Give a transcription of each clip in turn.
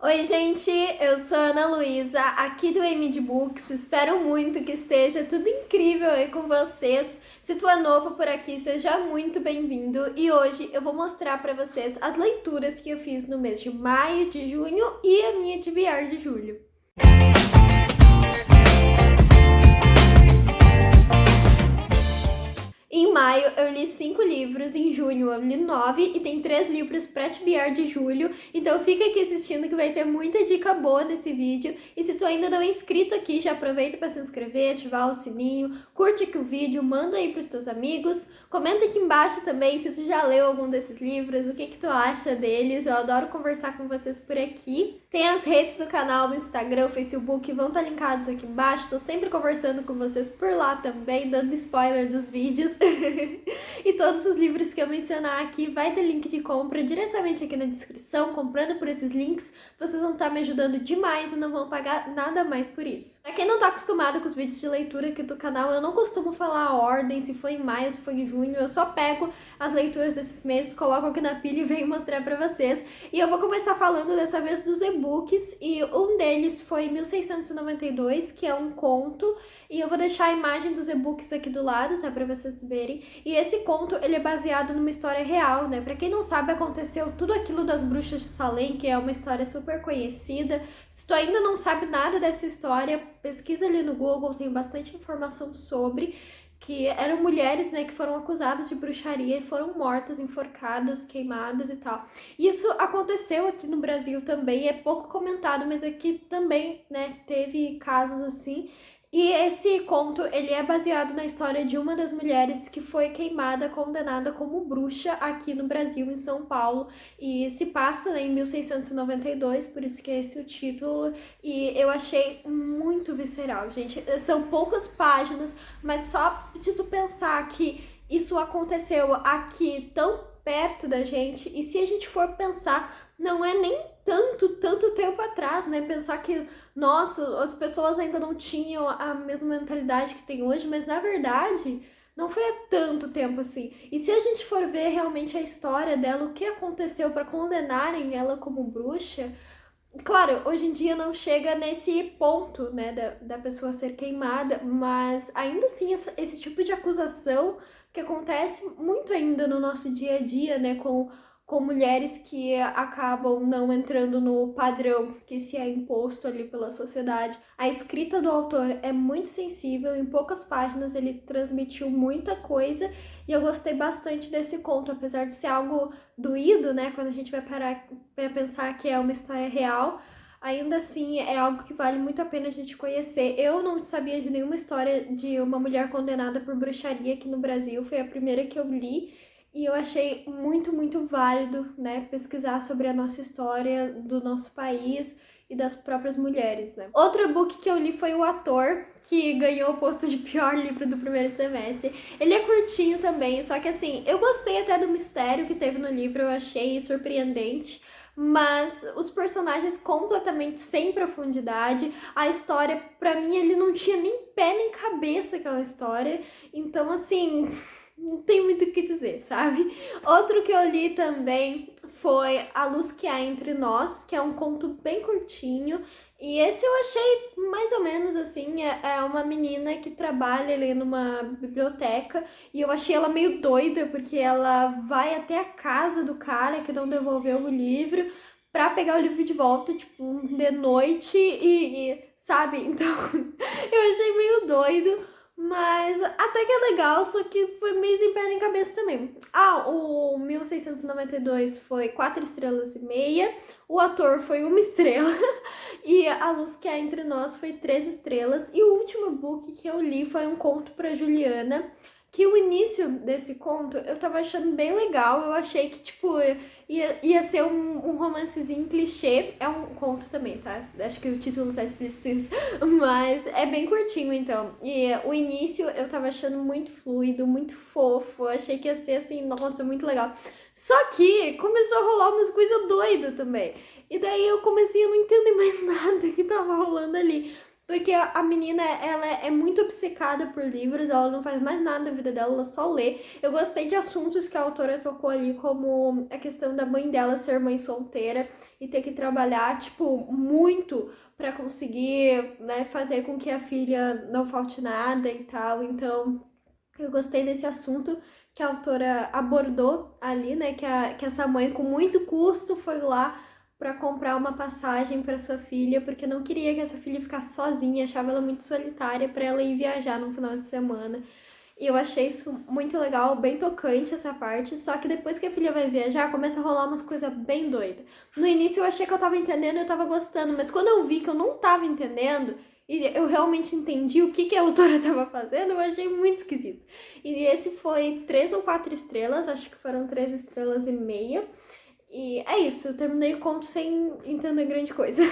Oi, gente, eu sou a Ana Luísa, aqui do MD Books. Espero muito que esteja tudo incrível aí com vocês. Se tu é novo por aqui, seja muito bem-vindo. E hoje eu vou mostrar para vocês as leituras que eu fiz no mês de maio, de junho e a minha TBR de julho. Em maio eu li 5 livros, em junho eu li 9 e tem 3 livros para TBR de julho, então fica aqui assistindo que vai ter muita dica boa nesse vídeo. E se tu ainda não é inscrito aqui, já aproveita para se inscrever, ativar o sininho, curte aqui o vídeo, manda aí pros teus amigos, comenta aqui embaixo também se tu já leu algum desses livros, o que tu acha deles, eu adoro conversar com vocês por aqui. Tem as redes do canal, o Instagram, o Facebook, vão estar linkados aqui embaixo, tô sempre conversando com vocês por lá também, dando spoiler dos vídeos. E todos os livros que eu mencionar aqui vai ter link de compra diretamente aqui na descrição. Comprando por esses links, vocês vão estar me ajudando demais e não vão pagar nada mais por isso. Pra quem não tá acostumado com os vídeos de leitura aqui do canal, eu não costumo falar a ordem, se foi em maio, se foi em junho, eu só pego as leituras desses meses, coloco aqui na pilha e venho mostrar pra vocês. E eu vou começar falando dessa vez dos e-books, e um deles foi 1692, que é um conto, e eu vou deixar a imagem dos e-books aqui do lado, tá, pra vocês verem. E esse conto, ele é baseado numa história real, né? Pra quem não sabe, aconteceu tudo aquilo das bruxas de Salem, que é uma história super conhecida. Se tu ainda não sabe nada dessa história, pesquisa ali no Google, tem bastante informação sobre, que eram mulheres, né, que foram acusadas de bruxaria e foram mortas, enforcadas, queimadas e tal. Isso aconteceu aqui no Brasil também, é pouco comentado, mas aqui também, né, teve casos assim. E esse conto, ele é baseado na história de uma das mulheres que foi queimada, condenada como bruxa aqui no Brasil, em São Paulo, e se passa, né, em 1692, por isso que é esse o título, e eu achei muito visceral, gente. São poucas páginas, mas só de tu pensar que isso aconteceu aqui tão perto da gente, e se a gente for pensar, não é nem tanto tempo atrás, né? Pensar que, nossa, as pessoas ainda não tinham a mesma mentalidade que tem hoje, mas na verdade não foi há tanto tempo assim. E se a gente for ver realmente a história dela, o que aconteceu para condenarem ela como bruxa, claro, hoje em dia não chega nesse ponto, né, da pessoa ser queimada, mas ainda assim esse tipo de acusação que acontece muito ainda no nosso dia a dia, né, com mulheres que acabam não entrando no padrão que se é imposto ali pela sociedade. A escrita do autor é muito sensível, em poucas páginas ele transmitiu muita coisa e eu gostei bastante desse conto, apesar de ser algo doído, né, quando a gente vai parar para pensar que é uma história real. Ainda assim, é algo que vale muito a pena a gente conhecer. Eu não sabia de nenhuma história de uma mulher condenada por bruxaria aqui no Brasil, foi a primeira que eu li. E eu achei muito válido, né, pesquisar sobre a nossa história, do nosso país e das próprias mulheres, né. Outro e-book que eu li foi O Ator, que ganhou o posto de pior livro do primeiro semestre. Ele é curtinho também, só que assim, eu gostei até do mistério que teve no livro, eu achei surpreendente. Mas os personagens completamente sem profundidade, a história, pra mim, ele não tinha nem pé nem cabeça aquela história, então assim, não tem muito o que dizer, sabe? Outro que eu li também foi A Luz que Há Entre Nós, que é um conto bem curtinho, e esse eu achei mais ou menos assim, é uma menina que trabalha ali numa biblioteca, e eu achei ela meio doida, porque ela vai até a casa do cara que não devolveu o livro, pra pegar o livro de volta, tipo, de noite, sabe? Então, eu achei meio doido. Mas até que é legal, só que foi meio sem pé nem cabeça também. Ah, o 1692 foi 4 estrelas e meia, o ator foi 1 estrela e A Luz que Há Entre Nós foi 3 estrelas. E o último book que eu li foi um conto para Juliana, que o início desse conto eu tava achando bem legal. Eu achei que, tipo, ia ser um romancezinho clichê. É um conto também, tá? Acho que o título tá explícito isso. Mas é bem curtinho, então. E o início eu tava achando muito fluido, muito fofo. Eu achei que ia ser, assim, nossa, muito legal. Só que começou a rolar umas coisas doidas também. E daí eu comecei a não entender mais nada que tava rolando ali. porque a menina, ela é muito obcecada por livros, ela não faz mais nada na vida dela, ela só lê. Eu gostei de assuntos que a autora tocou ali, como a questão da mãe dela ser mãe solteira e ter que trabalhar, tipo, muito para conseguir, né, fazer com que a filha não falte nada e tal. Então, eu gostei desse assunto que a autora abordou ali, né? Que essa mãe, com muito custo, foi lá para comprar uma passagem para sua filha, porque não queria que essa filha ficasse sozinha, achava ela muito solitária para ela ir viajar no final de semana. E eu achei isso muito legal, bem tocante essa parte, só que depois que a filha vai viajar, começa a rolar umas coisas bem doidas. No início eu achei que eu tava entendendo e eu tava gostando, mas quando eu vi que eu não tava entendendo, e eu realmente entendi o que a autora tava fazendo, eu achei muito esquisito. E esse foi 3 ou 4 estrelas, acho que foram 3,5 estrelas. E é isso, eu terminei o conto sem entender grande coisa.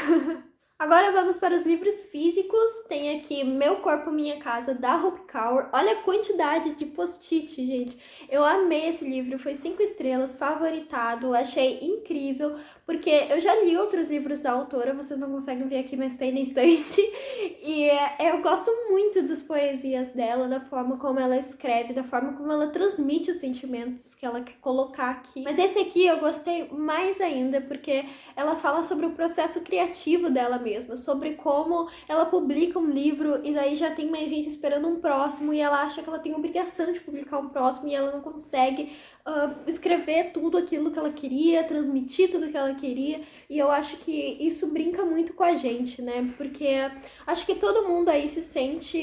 Agora vamos para os livros físicos. Tem aqui Meu Corpo, Minha Casa, da Hope Kaur. Olha a quantidade de post-it, gente. Eu amei esse livro, foi 5 estrelas, favoritado, achei incrível, porque eu já li outros livros da autora, vocês não conseguem ver aqui, mas tem na estante. E eu gosto muito das poesias dela, da forma como ela escreve, da forma como ela transmite os sentimentos que ela quer colocar aqui. Mas esse aqui eu gostei mais ainda, porque ela fala sobre o processo criativo dela mesma, sobre como ela publica um livro e daí já tem mais gente esperando um próximo e ela acha que ela tem a obrigação de publicar um próximo e ela não consegue escrever tudo aquilo que ela queria, transmitir tudo que ela queria. E eu acho que isso brinca muito com a gente, né? Porque acho que todo mundo aí se sente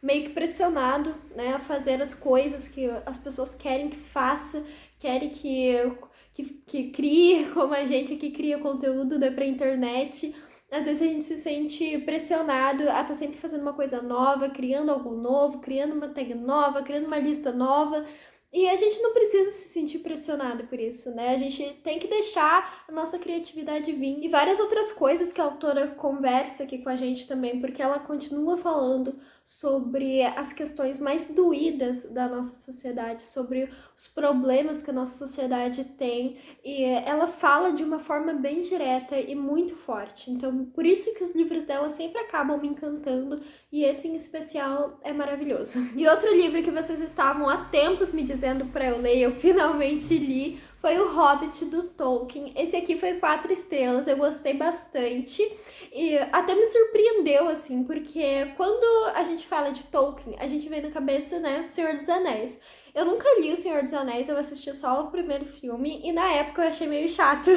meio que pressionado, né, a fazer as coisas que as pessoas querem que faça, querem que crie, como a gente que cria conteúdo, né, pra internet. Às vezes a gente se sente pressionado a estar sempre fazendo uma coisa nova, criando algo novo, criando uma tag nova, criando uma lista nova. E a gente não precisa se sentir pressionado por isso, né? A gente tem que deixar a nossa criatividade vir. E várias outras coisas que a autora conversa aqui com a gente também, porque ela continua falando sobre as questões mais doídas da nossa sociedade, sobre os problemas que a nossa sociedade tem. E ela fala de uma forma bem direta e muito forte. Então, por isso que os livros dela sempre acabam me encantando. E esse em especial é maravilhoso. E outro livro que vocês estavam há tempos me dizendo para eu ler, eu finalmente li, foi O Hobbit, do Tolkien. Esse aqui foi 4 estrelas, eu gostei bastante e até me surpreendeu, assim, porque quando a gente fala de Tolkien, a gente vem na cabeça, né, O Senhor dos Anéis. Eu nunca li O Senhor dos Anéis, eu assisti só o primeiro filme e na época eu achei meio chato.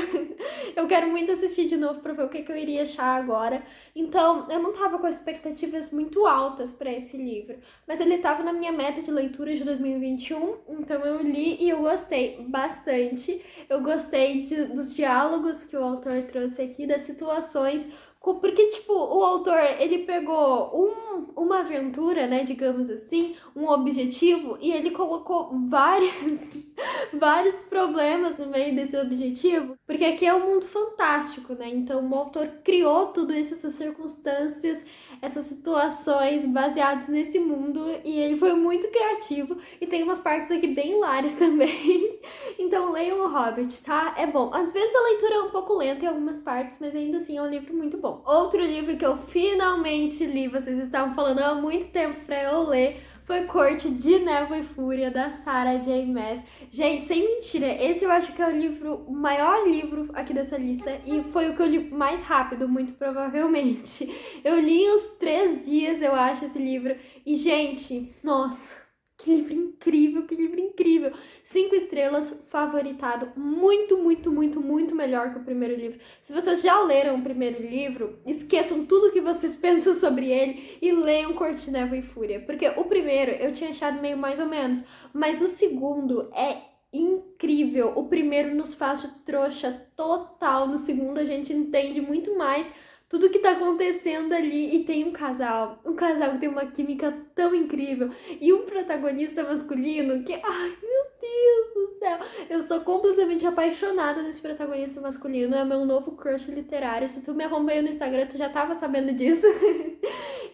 Eu quero muito assistir de novo pra ver o que eu iria achar agora. Então, eu não tava com expectativas muito altas pra esse livro, mas ele tava na minha meta de leitura de 2021, então eu li e eu gostei bastante. Eu gostei dos diálogos que o autor trouxe aqui, das situações, porque, tipo, o autor, ele pegou uma aventura, né, digamos assim, um objetivo, e ele colocou vários problemas no meio desse objetivo, porque aqui é um mundo fantástico, né, então o autor criou tudo isso, essas circunstâncias, essas situações baseadas nesse mundo, e ele foi muito criativo, e tem umas partes aqui bem hilárias também, então leiam O Hobbit, tá? É bom. Às vezes a leitura é um pouco lenta em algumas partes, mas ainda assim é um livro muito bom. Outro livro que eu finalmente li, vocês estavam falando há muito tempo pra eu ler, foi Corte de Névoa e Fúria, da Sarah J. Maas. Gente, sem mentira, esse eu acho que é o maior livro aqui dessa lista e foi o que eu li mais rápido, muito provavelmente. Eu li em uns 3 dias, eu acho, esse livro. E, gente, nossa, que livro incrível, que livro incrível. 5 estrelas, favoritado. Muito, muito, muito, muito melhor que o primeiro livro. Se vocês já leram o primeiro livro, esqueçam tudo que vocês pensam sobre ele e leiam Corte de Névoa e Fúria. Porque o primeiro eu tinha achado meio mais ou menos, mas o segundo é incrível. O primeiro nos faz de trouxa total. No segundo a gente entende muito mais tudo que tá acontecendo ali e tem um casal que tem uma química tão incrível e um protagonista masculino que, ai meu Deus do céu, eu sou completamente apaixonada nesse protagonista masculino, é meu novo crush literário. Se tu me acompanha no Instagram, tu já tava sabendo disso.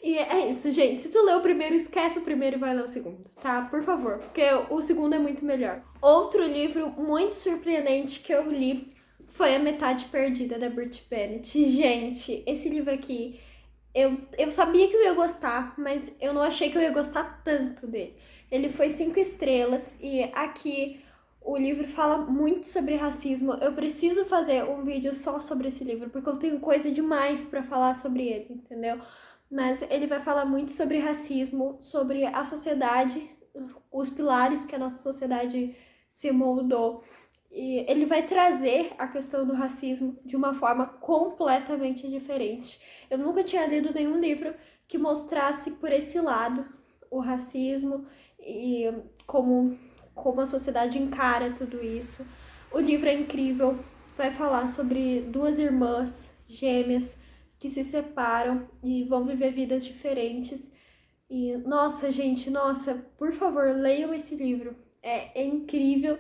E é isso, gente, se tu leu o primeiro, esquece o primeiro e vai ler o segundo, tá? Por favor, porque o segundo é muito melhor. Outro livro muito surpreendente que eu li foi A Metade Perdida, da Brit Bennett. Gente, esse livro aqui Eu sabia que eu ia gostar, mas eu não achei que eu ia gostar tanto dele. Ele foi 5 estrelas e aqui o livro fala muito sobre racismo. Eu preciso fazer um vídeo só sobre esse livro, porque eu tenho coisa demais pra falar sobre ele, entendeu? Mas ele vai falar muito sobre racismo, sobre a sociedade, os pilares que a nossa sociedade se moldou. E ele vai trazer a questão do racismo de uma forma completamente diferente. Eu nunca tinha lido nenhum livro que mostrasse por esse lado o racismo e como a sociedade encara tudo isso. O livro é incrível, vai falar sobre duas irmãs gêmeas que se separam e vão viver vidas diferentes. E, nossa, gente, nossa, por favor, leiam esse livro. É incrível.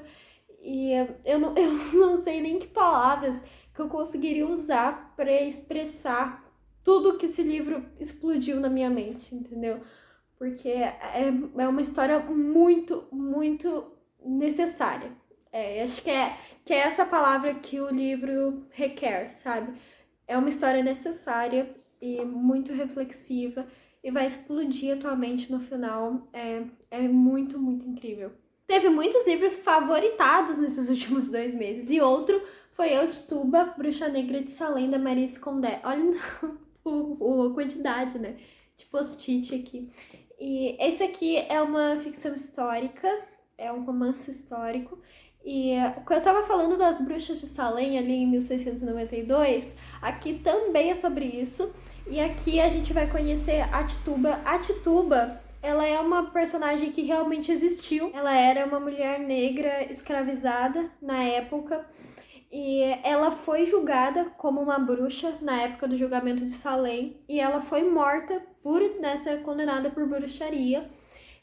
E eu não sei nem que palavras que eu conseguiria usar para expressar tudo que esse livro explodiu na minha mente, entendeu? Porque é uma história muito, muito necessária. Acho que é essa palavra que o livro requer, sabe? É uma história necessária e muito reflexiva e vai explodir a tua mente no final. É muito, muito incrível. Teve muitos livros favoritados nesses últimos 2 meses. E outro foi Eu, Tituba, Bruxa Negra de Salem, da Maria Condé. Olha a quantidade, né? De post-it aqui. E esse aqui é uma ficção histórica, é um romance histórico. E quando eu tava falando das bruxas de Salem ali em 1692, aqui também é sobre isso. E aqui a gente vai conhecer a Tituba. A Tituba, ela é uma personagem que realmente existiu. Ela era uma mulher negra escravizada na época. E ela foi julgada como uma bruxa na época do julgamento de Salem. E ela foi morta por ser condenada por bruxaria.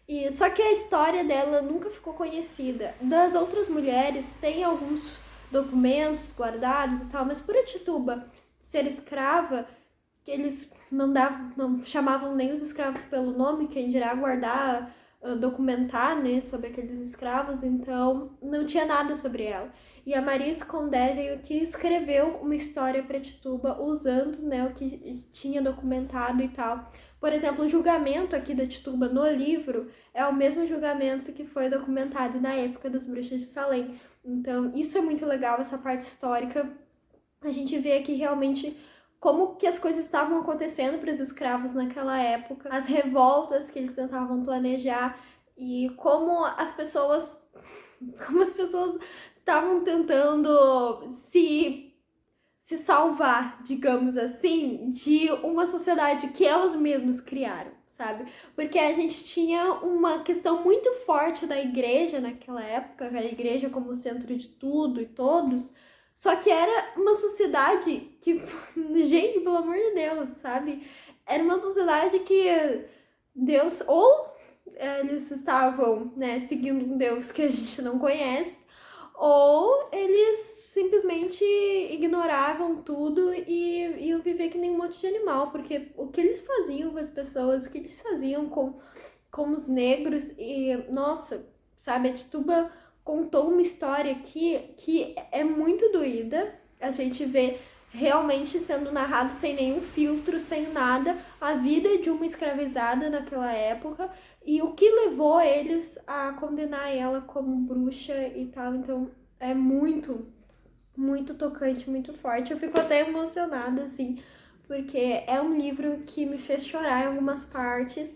E só que a história dela nunca ficou conhecida. Das outras mulheres, tem alguns documentos guardados e tal, mas por a Tituba ser escrava, que eles não chamavam nem os escravos pelo nome, quem dirá guardar, documentar, né, sobre aqueles escravos, então não tinha nada sobre ela. E a Maria Condé veio aqui e escreveu uma história para Tituba usando, né, o que tinha documentado e tal. Por exemplo, o julgamento aqui da Tituba no livro é o mesmo julgamento que foi documentado na época das bruxas de Salem. Então, isso é muito legal, essa parte histórica. A gente vê aqui realmente como que as coisas estavam acontecendo para os escravos naquela época, as revoltas que eles tentavam planejar e como as pessoas estavam tentando se salvar, digamos assim, de uma sociedade que elas mesmas criaram, sabe? Porque a gente tinha uma questão muito forte da igreja naquela época, a igreja como centro de tudo e todos, só que era uma sociedade que, gente, pelo amor de Deus, sabe? Era uma sociedade que Deus, ou eles estavam, né, seguindo um Deus que a gente não conhece, ou eles simplesmente ignoravam tudo e iam viver que nem um monte de animal, porque o que eles faziam com as pessoas, o que eles faziam com os negros, e nossa, sabe, a Tituba contou uma história aqui que é muito doída. A gente vê realmente sendo narrado sem nenhum filtro, sem nada, a vida de uma escravizada naquela época e o que levou eles a condenar ela como bruxa e tal. Então é muito, muito tocante, muito forte. Eu fico até emocionada, assim, porque é um livro que me fez chorar em algumas partes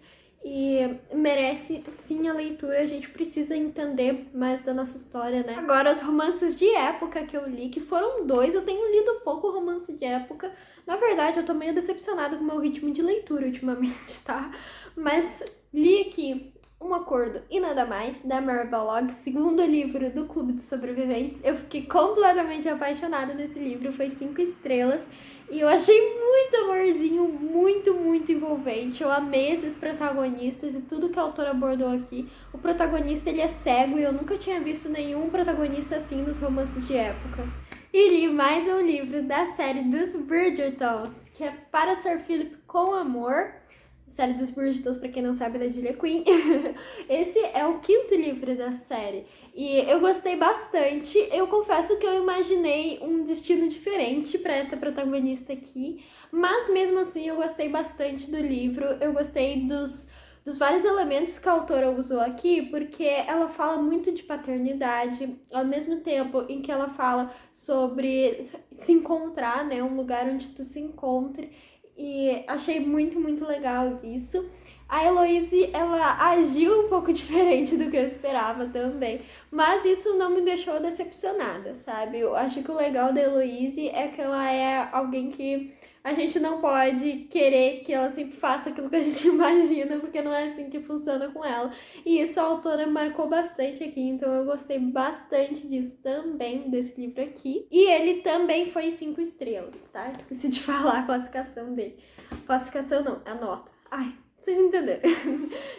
e merece sim a leitura. A gente precisa entender mais da nossa história, né? Agora, os romances de época que eu li, que foram 2, eu tenho lido pouco romance de época. Na verdade, eu tô meio decepcionada com o meu ritmo de leitura ultimamente, tá? Mas li aqui Um Acordo e Nada Mais, da Mary Balogh, segundo livro do Clube de Sobreviventes. Eu fiquei completamente apaixonada nesse livro, foi 5 estrelas. E eu achei muito amorzinho, muito, muito envolvente. Eu amei esses protagonistas e tudo que a autora abordou aqui. O protagonista, ele é cego e eu nunca tinha visto nenhum protagonista assim nos romances de época. E li mais um livro da série dos Bridgertons, que é Para Sir Philip com Amor, série dos Bridgertons, pra quem não sabe, da Julia Quinn. Esse é o 5º livro da série. E eu gostei bastante. Eu confesso que eu imaginei um destino diferente pra essa protagonista aqui. Mas mesmo assim, eu gostei bastante do livro. Eu gostei dos vários elementos que a autora usou aqui, porque ela fala muito de paternidade, ao mesmo tempo em que ela fala sobre se encontrar, né? Um lugar onde tu se encontre. E achei muito, muito legal isso. A Heloise, ela agiu um pouco diferente do que eu esperava também, mas isso não me deixou decepcionada, sabe? Eu acho que o legal da Heloise é que ela é alguém que a gente não pode querer que ela sempre faça aquilo que a gente imagina, porque não é assim que funciona com ela. E isso a autora marcou bastante aqui, então eu gostei bastante disso também, desse livro aqui. E ele também foi 5 estrelas, tá? Esqueci de falar a classificação dele. Classificação não, a nota. Ai, vocês entenderam.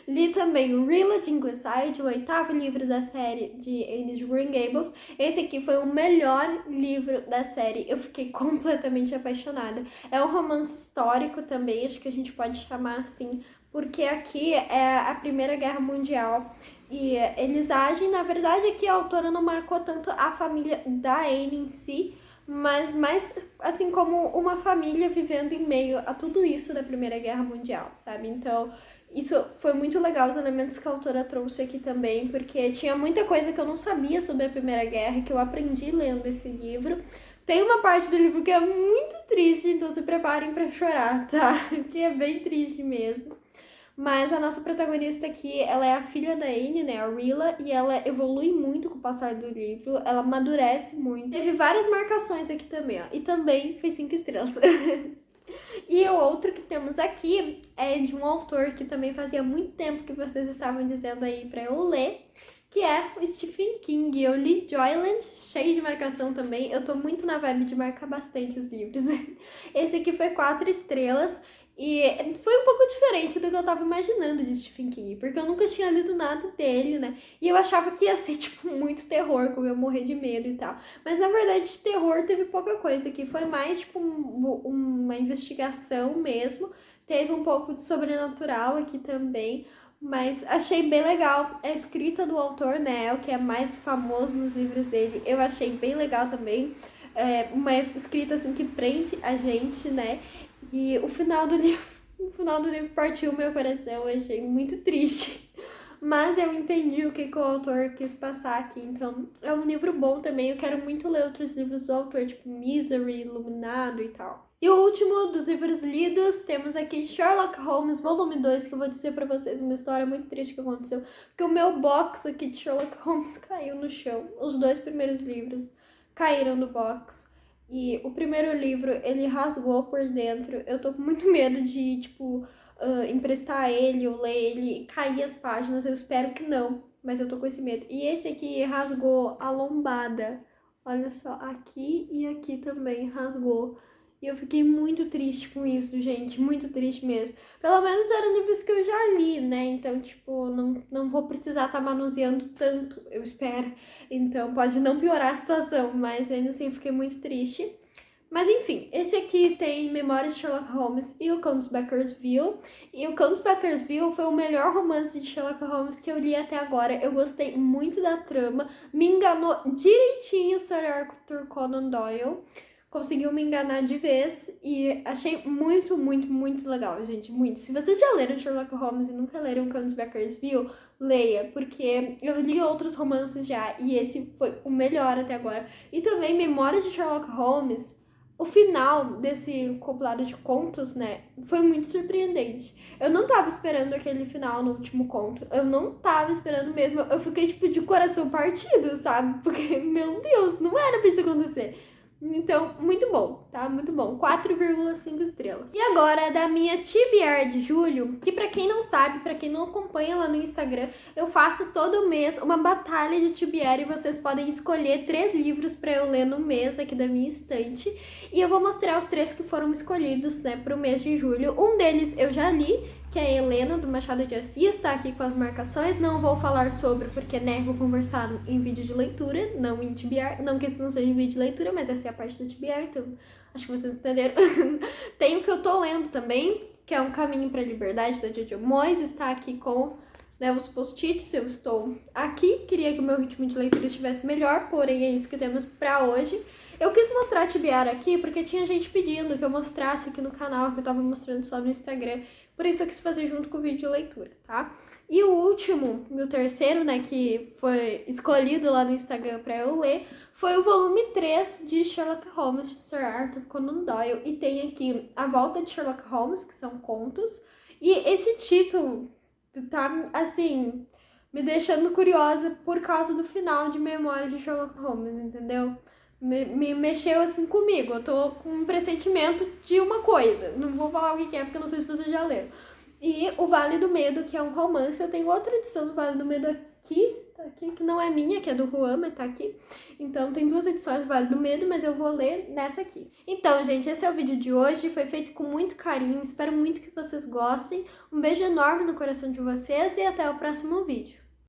Li também o Rilla de Ingleside, o 8º livro da série de Anne de Green Gables. Esse aqui foi o melhor livro da série. Eu fiquei completamente apaixonada. É um romance histórico também, acho que a gente pode chamar assim, porque aqui é a Primeira Guerra Mundial. E eles agem, na verdade, aqui a autora não marcou tanto a família da Anne em si, mas mais assim como uma família vivendo em meio a tudo isso da Primeira Guerra Mundial, sabe? Então, isso foi muito legal, os elementos que a autora trouxe aqui também, porque tinha muita coisa que eu não sabia sobre a Primeira Guerra, que eu aprendi lendo esse livro. Tem uma parte do livro que é muito triste, então se preparem pra chorar, tá? Que é bem triste mesmo. Mas a nossa protagonista aqui, ela é a filha da Anne, né, a Rilla, e ela evolui muito com o passar do livro, ela amadurece muito. Teve várias marcações aqui também, ó, e também fez 5 estrelas. E o outro que temos aqui é de um autor que também fazia muito tempo que vocês estavam dizendo aí pra eu ler, que é o Stephen King. Eu li Joyland, cheio de marcação também. Eu tô muito na vibe de marcar bastante os livros. Esse aqui foi 4 estrelas. E foi um pouco diferente do que eu tava imaginando de Stephen King, porque eu nunca tinha lido nada dele, né? E eu achava que ia ser, tipo, muito terror, como eu ia morrer de medo e tal. Mas, na verdade, de terror teve pouca coisa aqui. Foi mais, tipo, uma investigação mesmo. Teve um pouco de sobrenatural aqui também. Mas achei bem legal a escrita do autor, né? O que é mais famoso nos livros dele. Eu achei bem legal também. É uma escrita, assim, que prende a gente, né? E o final do livro partiu meu coração, eu achei muito triste. Mas eu entendi o que o autor quis passar aqui, então é um livro bom também. Eu quero muito ler outros livros do autor, tipo Misery, Iluminado e tal. E o último dos livros lidos, temos aqui Sherlock Holmes, volume 2, que eu vou dizer pra vocês uma história muito triste que aconteceu, porque o meu box aqui de Sherlock Holmes caiu no chão. Os 2 primeiros livros caíram do box. E o primeiro livro, ele rasgou por dentro. Eu tô com muito medo de, tipo, emprestar ele ou ler ele e cair as páginas. Eu espero que não, mas eu tô com esse medo. E esse aqui rasgou a lombada. Olha só, aqui e aqui também rasgou. E eu fiquei muito triste com isso, gente. Muito triste mesmo. Pelo menos eram livros que eu já li, né? Então, tipo, não vou precisar estar manuseando tanto, eu espero. Então, pode não piorar a situação, mas ainda assim, fiquei muito triste. Mas enfim, esse aqui tem Memórias de Sherlock Holmes e o Countess Beckersville. E o Countess Beckersville foi o melhor romance de Sherlock Holmes que eu li até agora. Eu gostei muito da trama. Me enganou direitinho Sir Arthur Conan Doyle. Conseguiu me enganar de vez e achei muito, muito, muito legal, gente, muito. Se vocês já leram Sherlock Holmes e nunca leram Countess Beckersville, leia, porque eu li outros romances já e esse foi o melhor até agora. E também Memórias de Sherlock Holmes, o final desse compilado de contos, né, foi muito surpreendente. Eu não tava esperando aquele final no último conto, eu não tava esperando mesmo, eu fiquei, tipo, de coração partido, sabe? Porque, meu Deus, não era pra isso acontecer. Então, muito bom, tá? Muito bom. 4,5 estrelas. E agora, da minha TBR de julho, que pra quem não sabe, pra quem não acompanha lá no Instagram, eu faço todo mês uma batalha de TBR e vocês podem escolher 3 livros pra eu ler no mês aqui da minha estante. E eu vou mostrar os 3 que foram escolhidos, né, pro mês de julho. Um deles eu já li, que é a Helena, do Machado de Assis, tá aqui com as marcações. Não vou falar sobre, porque, né, vou conversar em vídeo de leitura, não em TBR. Não que esse não seja em vídeo de leitura, mas essa é a parte da TBR, então acho que vocês entenderam. Tem o que eu tô lendo também, que é Um Caminho para a Liberdade, da Jojo Moyes, está aqui com, né, os post-its. Eu estou aqui, queria que o meu ritmo de leitura estivesse melhor, porém é isso que temos para hoje. Eu quis mostrar a Tibiara aqui porque tinha gente pedindo que eu mostrasse aqui no canal, que eu tava mostrando só no Instagram, por isso eu quis fazer junto com o vídeo de leitura, tá? E o último, o terceiro, né, que foi escolhido lá no Instagram para eu ler, foi o volume 3 de Sherlock Holmes, de Sir Arthur Conan Doyle, e tem aqui A Volta de Sherlock Holmes, que são contos, e esse título tá, assim, me deixando curiosa por causa do final de Memórias de Sherlock Holmes, entendeu? Me mexeu assim comigo, eu tô com um pressentimento de uma coisa, não vou falar o que é porque eu não sei se vocês já leram. E o Vale do Medo, que é um romance, eu tenho outra edição do Vale do Medo aqui, tá aqui, que não é minha, que é do Juan, mas tá aqui. Então tem 2 edições do Vale do Medo, mas eu vou ler nessa aqui. Então, gente, esse é o vídeo de hoje, foi feito com muito carinho, espero muito que vocês gostem. Um beijo enorme no coração de vocês e até o próximo vídeo.